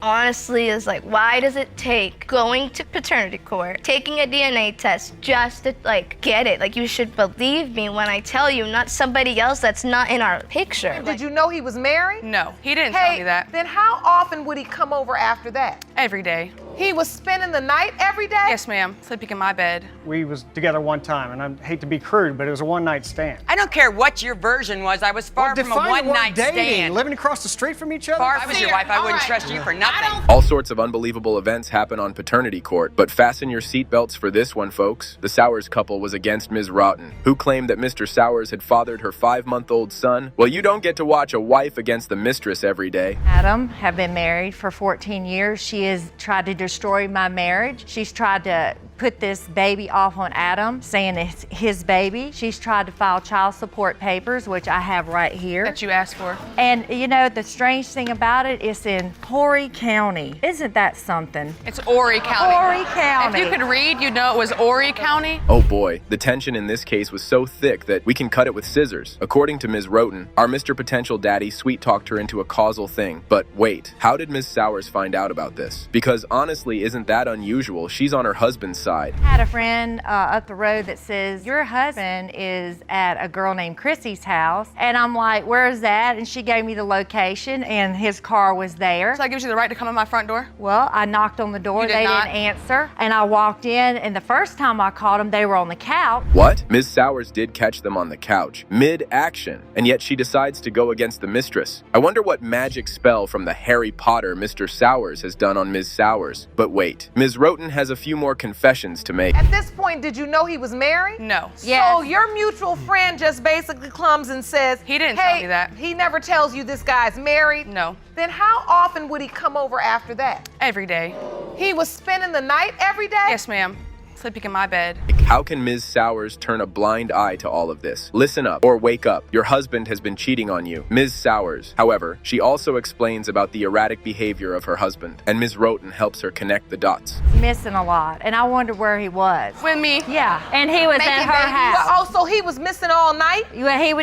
honestly is like, why does it take going to paternity court, taking a DNA test just to like get it? Like, you should believe me when I tell you, not somebody else that's not in our picture. Did you know he was married? No, he didn't tell me that. Then how often would he come over after that? Every day. He was spending the night every day? Yes, ma'am. Sleeping in my bed. We was together one time, and I hate to be crude, but it was a one-night stand. I don't care what your version was. I was far from a one-night stand. Living across the street from each other? If I was your wife, I wouldn't trust you for nothing. All sorts of unbelievable events happen on paternity court, but fasten your seatbelts for this one, folks. The Sowers couple was against Ms. Roughton, who claimed that Mr. Sowers had fathered her 5-month-old son. Well, you don't get to watch a wife against the mistress every day. Adam have been married for 14 years. She has tried to destroy my marriage. She's tried to put this baby off on Adam, saying it's his baby. She's tried to file child support papers, which I have right here. That you asked for. And you know, the strange thing about it, it's in Horry County. Isn't that something? It's Horry County. Horry County. If you could read, you'd know it was Horry County. Oh boy, the tension in this case was so thick that we can cut it with scissors. According to Ms. Roughton, our Mr. Potential Daddy sweet-talked her into a causal thing. But wait, how did Ms. Sowers find out about this? Because honestly, isn't that unusual? She's on her husband's side. I had a friend up the road that says, your husband is at a girl named Chrissy's house. And I'm like, where is that? And she gave me the location, and his car was there. So that gives you the right to come in my front door? Well, I knocked on the door, You did they not? didn't answer. And I walked in, and the first time I called them, they were on the couch. What? Ms. Sowers did catch them on the couch, mid-action, and yet she decides to go against the mistress. I wonder what magic spell from the Harry Potter Mr. Sowers has done on Ms. Sowers. But wait, Ms. Roughton has a few more confessions to make. At this point, did you know he was married? No. Yes. So your mutual friend just basically comes and says, He didn't hey, tell me that. He never tells you this guy's married? No. Then how often would he come over after that? Every day. He was spending the night every day? Yes, ma'am. Sleeping in my bed. How can Ms. Sowers turn a blind eye to all of this? Listen up or wake up. Your husband has been cheating on you. Ms. Sowers, however, she also explains about the erratic behavior of her husband, and Ms. Roughton helps her connect the dots. Missing a lot, and I wondered where he was. With me. Yeah, and he was at her house. Oh, so he was missing all night? He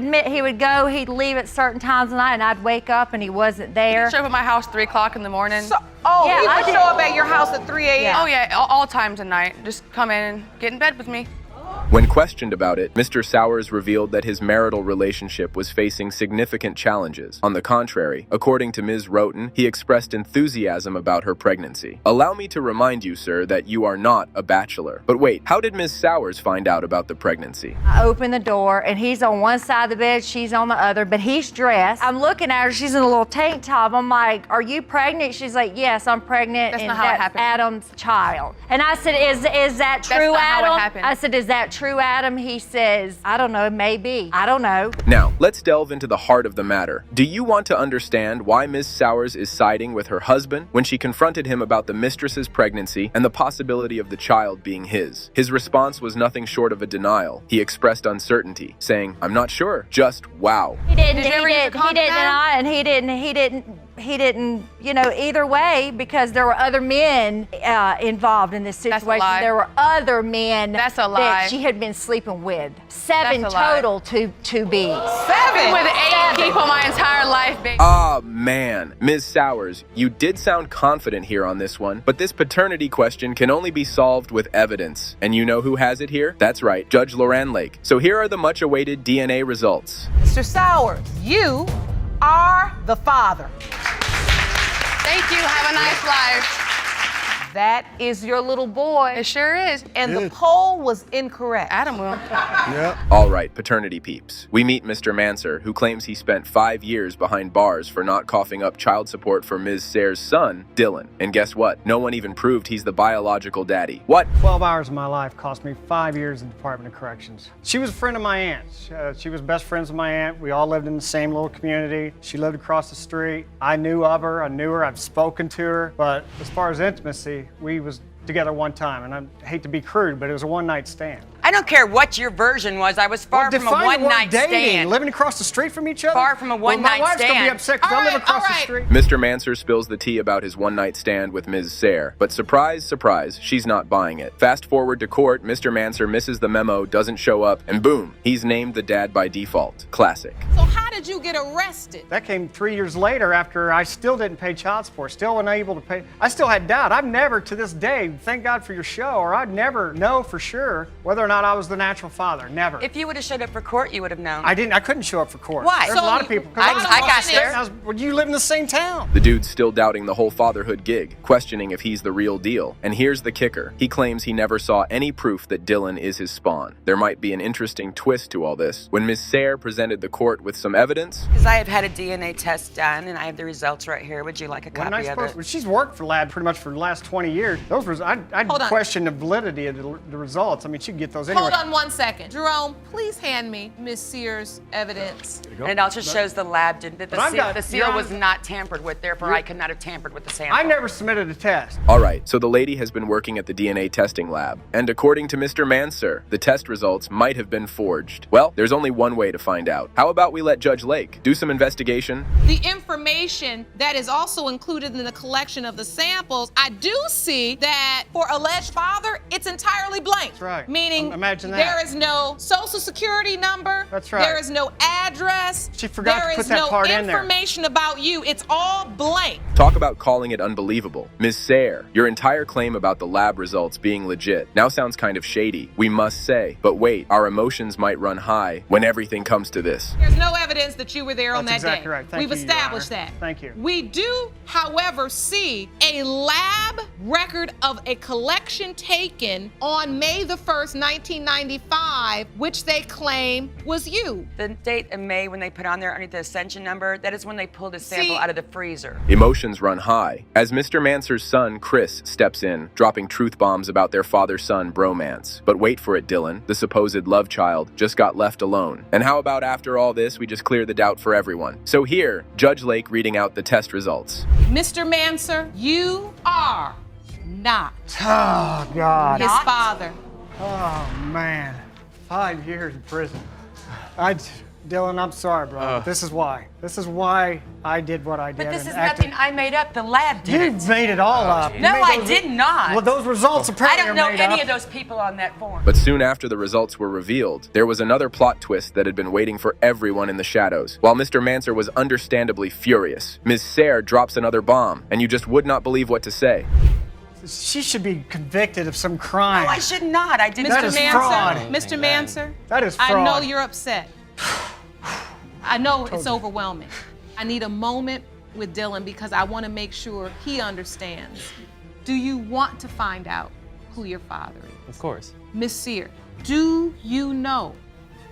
would go, he'd leave at certain times of night, and I'd wake up and he wasn't there. Show up at my house 3 o'clock in the morning. So, Yeah, he I would did. show up at your house at 3 a.m.? Yeah. Oh yeah, all times of night. Just come in and get in bed with me. When questioned about it, Mr. Sowers revealed that his marital relationship was facing significant challenges. On the contrary, according to Ms. Roughton, he expressed enthusiasm about her pregnancy. Allow me to remind you, sir, that you are not a bachelor. But wait, how did Ms. Sowers find out about the pregnancy? I open the door, and he's on one side of the bed, she's on the other, but he's dressed. I'm looking at her, she's in a little tank top. I'm like, are you pregnant? She's like, yes, I'm pregnant. That's and not how it that's happened. Adam's child. And I said, is that true, not how it Adam? happened. I said, is that true, Adam? He says, I don't know, maybe. I don't know. Now, let's delve into the heart of the matter. Do you want to understand why Ms. Sowers is siding with her husband when she confronted him about the mistress's pregnancy and the possibility of the child being his? His response was nothing short of a denial. He expressed uncertainty, saying, I'm not sure, just wow. He didn't, Did you ever use a condom, deny, and he didn't, you know, either way, because there were other men involved in this That's a situation. lie. There were other men That's a lie. that she had been sleeping with. 7 That's a lie. total to be. I've been with 8 people my entire life, baby. Ah, man. Ms. Sowers, you did sound confident here on this one, but this paternity question can only be solved with evidence. And you know who has it here? That's right, Judge Loran Lake. So here are the much-awaited DNA results. Mr. Sowers, you are the father. Thank you. Have a nice life. That is your little boy. It sure is. And the poll was incorrect. Adam will. All right, paternity peeps. We meet Mr. Manser, who claims he spent 5 years behind bars for not coughing up child support for Ms. Sayre's son, Dylan. And guess what? No one even proved he's the biological daddy. What? 12 hours of my life cost me 5 years in the Department of Corrections. She was a friend of my aunt's. She was best friends with my aunt. We all lived in the same little community. She lived across the street. I knew of her. I knew her. I've spoken to her. But as far as intimacy, we was together one time, and I hate to be crude, but it was a one-night stand. I don't care what your version was. I was far from a define the word one-night dating. stand. Living across the street from each other? Far from a one-night My wife's going to be stand. upset because I live across the street. Mr. Manser spills the tea about his one-night stand with Ms. Sayre, but surprise, surprise, she's not buying it. Fast forward to court, Mr. Manser misses the memo, doesn't show up, and boom, he's named the dad by default. Classic. So how did you get arrested? That came 3 years later after I still didn't pay child support, still unable to pay. I still had doubt. I've never, to this day, thank God for your show, or I'd never know for sure whether or not I was the natural father. Never. If you would have showed up for court, you would have known. I couldn't show up for court. Why? There's a lot of people. 'Cause I got there. Well, you live in the same town. The dude's still doubting the whole fatherhood gig, questioning if he's the real deal. And here's the kicker. He claims he never saw any proof that Dylan is his spawn. There might be an interesting twist to all this. When Ms. Sayre presented the court with some evidence, Because I have had a DNA test done, and I have the results right here. Would you like a Wasn't I copy of supposed it? Well, she's worked for Lab pretty much for the last 20 years. Those I'd Hold on. question the validity of the results. I mean, she'd get those anyway. Hold on 1 second. Jerome, please hand me Miss Sears' evidence. And it also shows the lab did that But I've got- the seal was not tampered with, therefore I could not have tampered with the sample. I never submitted a test. all right, so the lady has been working at the DNA testing lab. And according to Mr. Manser, the test results might have been forged. Well, there's only one way to find out. How about we let Judge Lake do some investigation? The information that is also included in the collection of the samples, I do see that for alleged father, it's entirely blank. That's right. Meaning Imagine that. there is no social security number. That's right. There is no address. She forgot to put that part in there. There is no information about you. It's all blank. Talk about calling it unbelievable. Ms. Sayre, your entire claim about the lab results being legit now sounds kind of shady, we must say. But wait, our emotions might run high when everything comes to this. There's no evidence that you were there on that That's exactly day. right. Thank We've you, Your established Honor. that. Thank you. We do, however, see a lab record of a collection taken on May the 1st, 1995, which they claim was you. The date of May when they put on there underneath the ascension number, that is when they pulled a sample See- out of the freezer. Emotions run high as Mr. Manser's son, Chris, steps in, dropping truth bombs about their father-son bromance. But wait for it, Dylan, the supposed love child just got left alone. And how about after all this, we just clear the doubt for everyone? So here, Judge Lake reading out the test results. Mr. Manser, you are not Oh, God. his father. Oh, man. 5 years in prison. Dylan, I'm sorry, bro. This is why. This is why I did what I did. But this and is acted- nothing I made up. The lab did You it. made it all up. You No, made I those- did not. Well, those results I apparently don't know are made any up. of those people on that form. But soon after the results were revealed, there was another plot twist that had been waiting for everyone in the shadows. While Mr. Manser was understandably furious, Ms. Sayre drops another bomb, and you just would not believe what to say. She should be convicted of some crime. No, I should not. I did That not. is Mr. fraud. Manser, Mr. Manser, That is I fraud. know you're upset. I know it's overwhelming. I need a moment with Dylan because I want to make sure he understands. Do you want to find out who your father is? Of course. Miss Sear, do you know?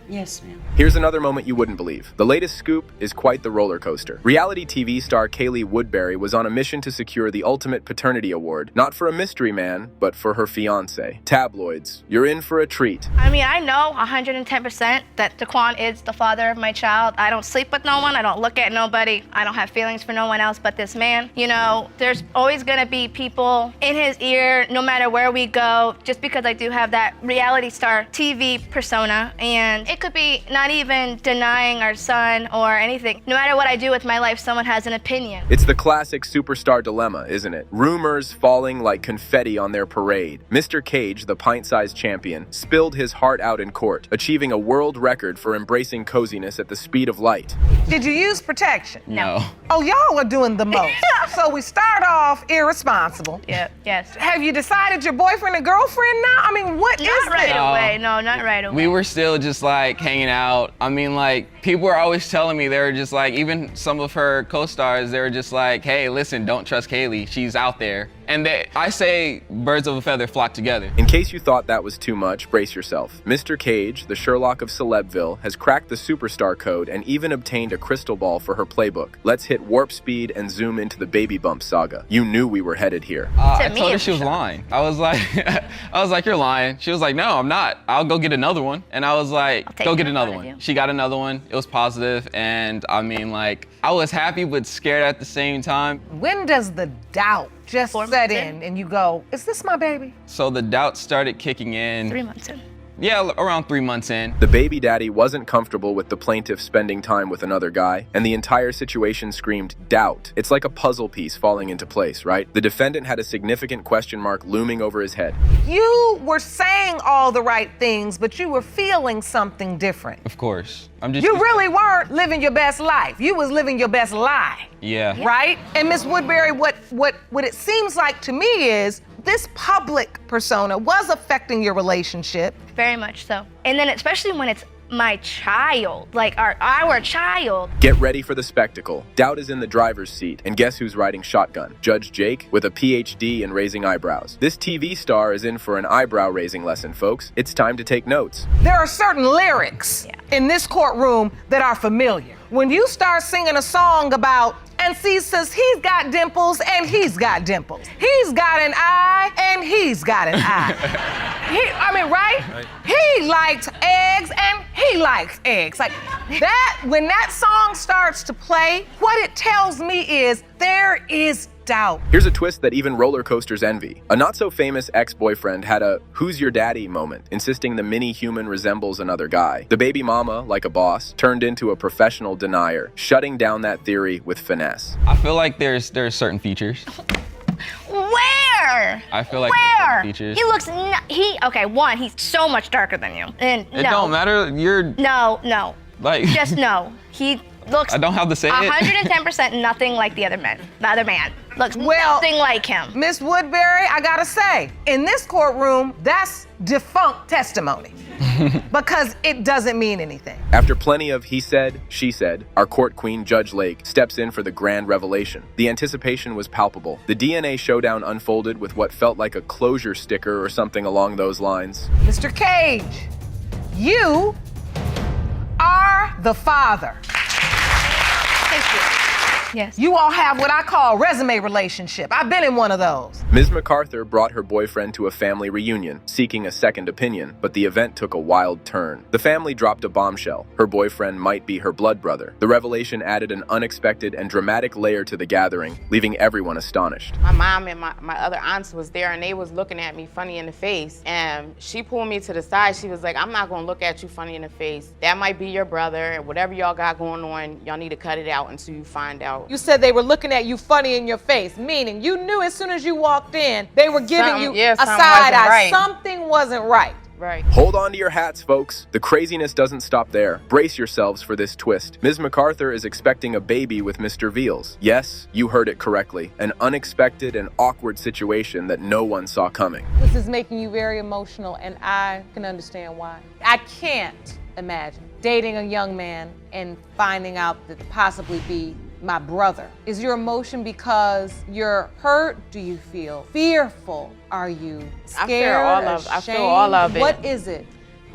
Yes, ma'am. Here's another moment you wouldn't believe. The latest scoop is quite the roller coaster. Reality TV star Kaylee Woodbury was on a mission to secure the ultimate paternity award, not for a mystery man, but for her fiance. Tabloids, you're in for a treat. I mean, I know 110% that Daquan is the father of my child. I don't sleep with no one. I don't look at nobody. I don't have feelings for no one else but this man. You know, there's always gonna be people in his ear no matter where we go, just because I do have that reality star TV persona. And it could be not even denying our son or anything. No matter what I do with my life, someone has an opinion. It's the classic superstar dilemma, isn't it? Rumors falling like confetti on their parade. Mr. Cage, the pint-sized champion, spilled his heart out in court, achieving a world record for embracing coziness at the speed of light. Did you use protection? No. Oh, y'all are doing the most. So we start off irresponsible. Yeah, yes. Have you decided your boyfriend and girlfriend now? I mean, what is Not right this? away. No, not right away. We were still just like hanging out. I mean, like, people were always telling me, they were just like, even some of her co-stars, they were just like, hey, listen, don't trust Kaylee. She's out there. And I say birds of a feather flock together. In case you thought that was too much, brace yourself. Mr. Cage, the Sherlock of Celebville, has cracked the superstar code and even obtained a crystal ball for her playbook. Let's hit warp speed and zoom into the baby bump saga. You knew we were headed here. I me, told her it's she was a shock. lying. I was like, you're lying. She was like, no, I'm not. I'll go get another one. And I was like, take go get it in another front of one. you. She got another one. It was positive. And I mean, like, I was happy but scared at the same time. When does the doubt just 4 set months in and you go, is this my baby? So the doubt started kicking in. 3 months in. Yeah, around 3 months in. The baby daddy wasn't comfortable with the plaintiff spending time with another guy, and the entire situation screamed doubt. It's like a puzzle piece falling into place, right? The defendant had a significant question mark looming over his head. You were saying all the right things, but you were feeling something different. Of course. You really weren't living your best life. You was living your best lie. Yeah. Right? And Miss Woodbury, what it seems like to me is this public persona was affecting your relationship. Very much so. And then especially when it's my child, like our child. Get ready for the spectacle. Doubt is in the driver's seat, and guess who's riding shotgun? Judge Jake, with a PhD in raising eyebrows. This TV star is in for an eyebrow-raising lesson, folks. It's time to take notes. There are certain lyrics in this courtroom that are familiar. When you start singing a song about, and see, says he's got dimples and he's got dimples. He's got an eye and he's got an eye. Right? He likes eggs and he likes eggs. Like that, when that song starts to play, what it tells me is there is doubt. Here's a twist that even roller coasters envy. A not-so-famous ex-boyfriend had a "who's your daddy" moment, insisting the mini-human resembles another guy. The baby mama, like a boss, turned into a professional denier, shutting down that theory with finesse. I feel like there's certain features. Where? I feel like Where? features. He looks, okay, one, he's so much darker than you. And It don't matter. You're No. like Just no. He looks I don't have to say it. 110% nothing like the other man. The other man looks nothing like him. Miss Woodbury, I gotta say, in this courtroom, that's defunct testimony because it doesn't mean anything. After plenty of he said, she said, our court queen, Judge Lake, steps in for the grand revelation. The anticipation was palpable. The DNA showdown unfolded with what felt like a closure sticker or something along those lines. Mr. Cage, you are the father. Thank you. Yes. You all have what I call resume relationship. I've been in one of those. Ms. MacArthur brought her boyfriend to a family reunion, seeking a second opinion, but the event took a wild turn. The family dropped a bombshell. Her boyfriend might be her blood brother. The revelation added an unexpected and dramatic layer to the gathering, leaving everyone astonished. My mom and my other aunts was there, and they was looking at me funny in the face, and she pulled me to the side. She was like, I'm not gonna look at you funny in the face. That might be your brother, and whatever y'all got going on, y'all need to cut it out until you find out. You said they were looking at you funny in your face, meaning you knew as soon as you walked in, they were giving you a side eye. Right. Something wasn't right. Right. Hold on to your hats, folks. The craziness doesn't stop there. Brace yourselves for this twist. Ms. MacArthur is expecting a baby with Mr. Veals. Yes, you heard it correctly. An unexpected and awkward situation that no one saw coming. This is making you very emotional, and I can understand why. I can't imagine dating a young man and finding out that possibly be my brother. Is your emotion because you're hurt? Do you feel fearful? Are you scared? I feel all of it. What is it?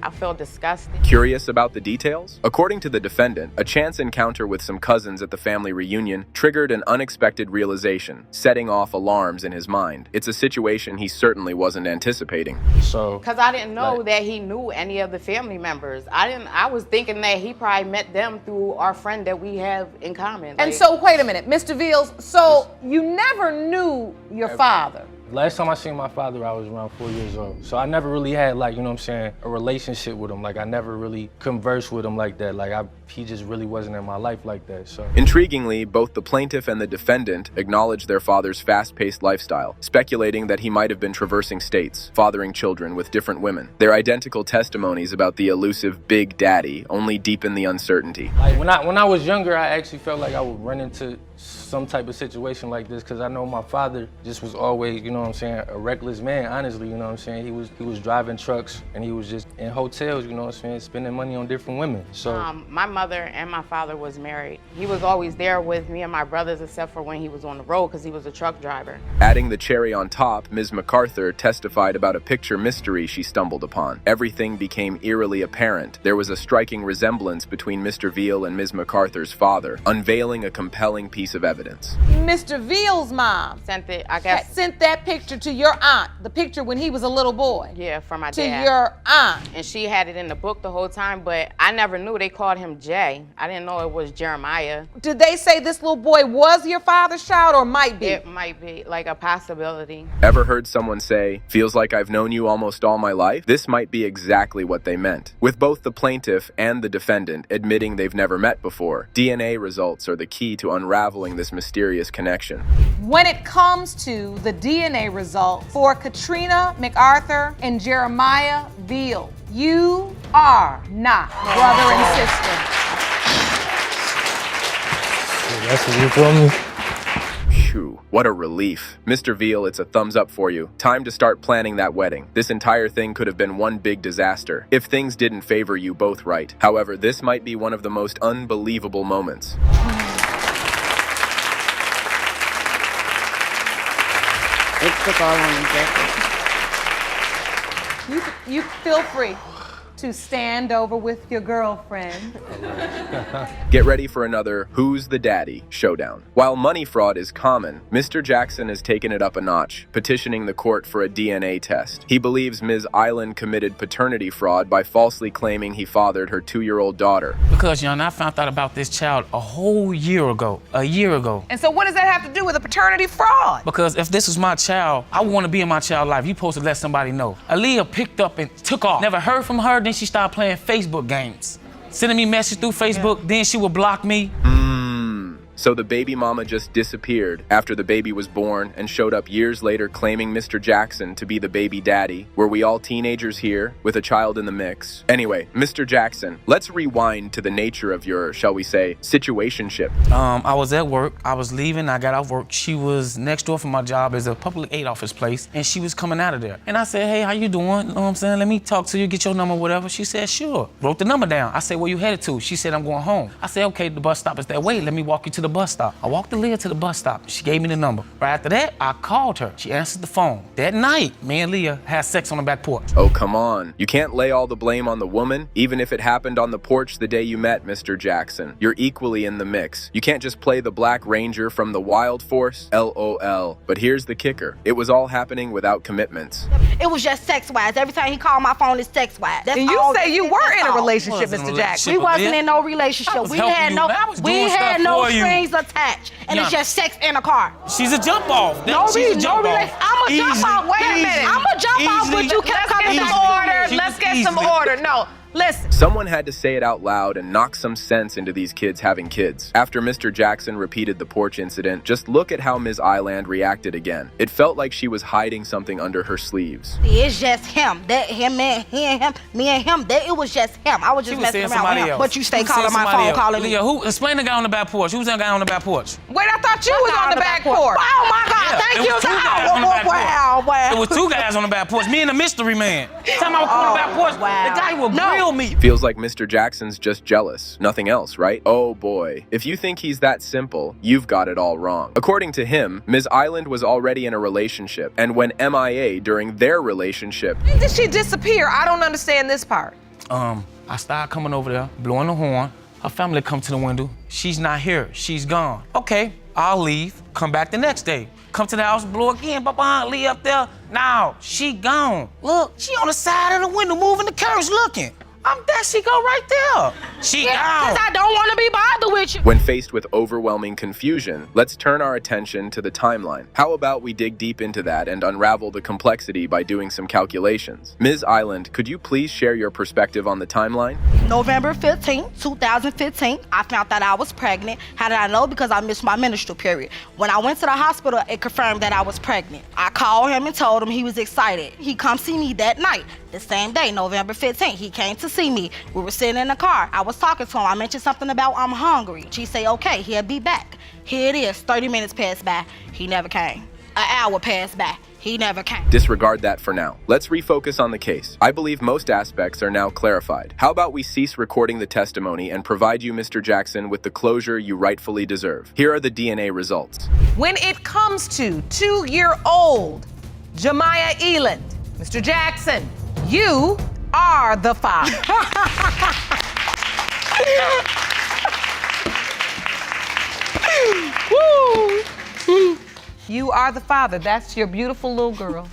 I feel disgusted. Curious about the details? According to the defendant, a chance encounter with some cousins at the family reunion triggered an unexpected realization, setting off alarms in his mind. It's a situation he certainly wasn't anticipating. Because I didn't know that he knew any of the family members. I was thinking that he probably met them through our friend that we have in common. And so, wait a minute, Mr. Veals, so you never knew your father? Last time I seen my father, I was around 4 years old. So I never really had, like, you know what I'm saying, a relationship with him. Like, I never really conversed with him like that. Like, he just really wasn't in my life like that, so. Intriguingly, both the plaintiff and the defendant acknowledged their father's fast-paced lifestyle, speculating that he might have been traversing states, fathering children with different women. Their identical testimonies about the elusive Big Daddy only deepen the uncertainty. Like, when I was younger, I actually felt like I would run into some type of situation like this, because I know my father just was always, you know what I'm saying, a reckless man, honestly, you know what I'm saying. He was driving trucks and he was just in hotels, you know what I'm saying, spending money on different women. So my mother and my father was married. He was always there with me and my brothers, except for when he was on the road, because he was a truck driver. Adding the cherry on top, Ms. MacArthur testified about a picture mystery she stumbled upon. Everything became eerily apparent. There was a striking resemblance between Mr. Veal and Ms. MacArthur's father, unveiling a compelling piece of evidence. evidence. Mr. Veal's mom Sent it, I guess. sent that picture to your aunt, the picture when he was a little boy. Yeah, from my To dad. your aunt. And she had it in the book the whole time, but I never knew they called him Jay. I didn't know it was Jeremiah. Did they say this little boy was your father's child or might be? It might be like a possibility. Ever heard someone say, "Feels like I've known you almost all my life"? This might be exactly what they meant. With both the plaintiff and the defendant admitting they've never met before, DNA results are the key to unraveling this mysterious connection. When it comes to the DNA result for Katrina MacArthur and Jeremiah Veal, you are not brother and sister. That's what you told me. Phew, what a relief. Mr. Veal, it's a thumbs up for you. Time to start planning that wedding. This entire thing could have been one big disaster if things didn't favor you both right. However, this might be one of the most unbelievable moments. It took all on the You feel free to stand over with your girlfriend. Get ready for another Who's the Daddy showdown. While money fraud is common, Mr. Jackson has taken it up a notch, petitioning the court for a DNA test. He believes Ms. Island committed paternity fraud by falsely claiming he fathered her 2-year-old daughter. Because, I found out about this child a whole year ago. And so what does that have to do with a paternity fraud? Because if this was my child, I want to be in my child's life. You supposed to let somebody know. Aaliyah picked up and took off. Never heard from her, then she started playing Facebook games. Sending me messages through Facebook, then she would block me. So the baby mama just disappeared after the baby was born and showed up years later claiming Mr. Jackson to be the baby daddy. Were we all teenagers here with a child in the mix? Anyway, Mr. Jackson, let's rewind to the nature of your, shall we say, situationship. I was at work. I was leaving. I got off work. She was next door from my job as a public aid office place, and she was coming out of there. And I said, "Hey, how you doing? You know what I'm saying? Let me talk to you, get your number, whatever." She said, "Sure." Wrote the number down. I said, "Where you headed to?" She said, "I'm going home." I said, "Okay, the bus stop is that way. Let me walk you to the bus stop." I walked Leah to the bus stop. She gave me the number. Right after that, I called her. She answered the phone. That night, me and Leah had sex on the back porch. Oh, come on. You can't lay all the blame on the woman, even if it happened on the porch the day you met Mr. Jackson. You're equally in the mix. You can't just play the Black Ranger from the Wild Force. LOL. But here's the kicker. It was all happening without commitments. It was just sex-wise. Every time he called my phone, it's sex-wise. And you say you were in a relationship, Mr. Jackson. We wasn't in no relationship. We had no strings attached. And it's just sex in a car. She's a jump off. I'm a jump off. Wait a minute. I'm a jump off, but you kept coming back. Let's get some order. No. Listen. Someone had to say it out loud and knock some sense into these kids having kids. After Mr. Jackson repeated the porch incident, just look at how Ms. Island reacted again. It felt like she was hiding something under her sleeves. It's just him. That him and him, me and him. It was just him. I was just messing around with him. But you stay calling my phone, calling me. Leah, who? Explain the guy on the back porch. Who's that guy on the back porch? Wait, I thought you was on the back porch. Oh my God! Yeah, Thank you. Wow. It was 2 guys on the back porch. Me and the mystery man. Time I was on the back porch, the guy would grill me. Feels like Mr. Jackson's just jealous. Nothing else, right? Oh boy. If you think he's that simple, you've got it all wrong. According to him, Ms. Island was already in a relationship and went MIA during their relationship. When did she disappear? I don't understand this part. I started coming over there, blowing the horn. Her family come to the window. She's not here. She's gone. Okay, I'll leave. Come back the next day. Come to the house, blow again. Papa, Lee up there. Now, she gone. Look, she on the side of the window moving the curtains looking. There she go right there. She gone. Because I don't want to be bothered with you. When faced with overwhelming confusion, let's turn our attention to the timeline. How about we dig deep into that and unravel the complexity by doing some calculations? Ms. Island, could you please share your perspective on the timeline? November 15, 2015, I found out I was pregnant. How did I know? Because I missed my menstrual period. When I went to the hospital, it confirmed that I was pregnant. I called him and told him he was excited. He come see me that night. The same day, November 15th, he came to see me. We were sitting in the car. I was talking to him. I mentioned something about I'm hungry. She say, okay, he'll be back. Here it is, 30 minutes passed by. He never came. An hour passed by. He never came. Disregard that for now. Let's refocus on the case. I believe most aspects are now clarified. How about we cease recording the testimony and provide you, Mr. Jackson, with the closure you rightfully deserve. Here are the DNA results. When it comes to 2-year-old Jemiah Eland, Mr. Jackson, you are the father. Woo! You are the father. That's your beautiful little girl.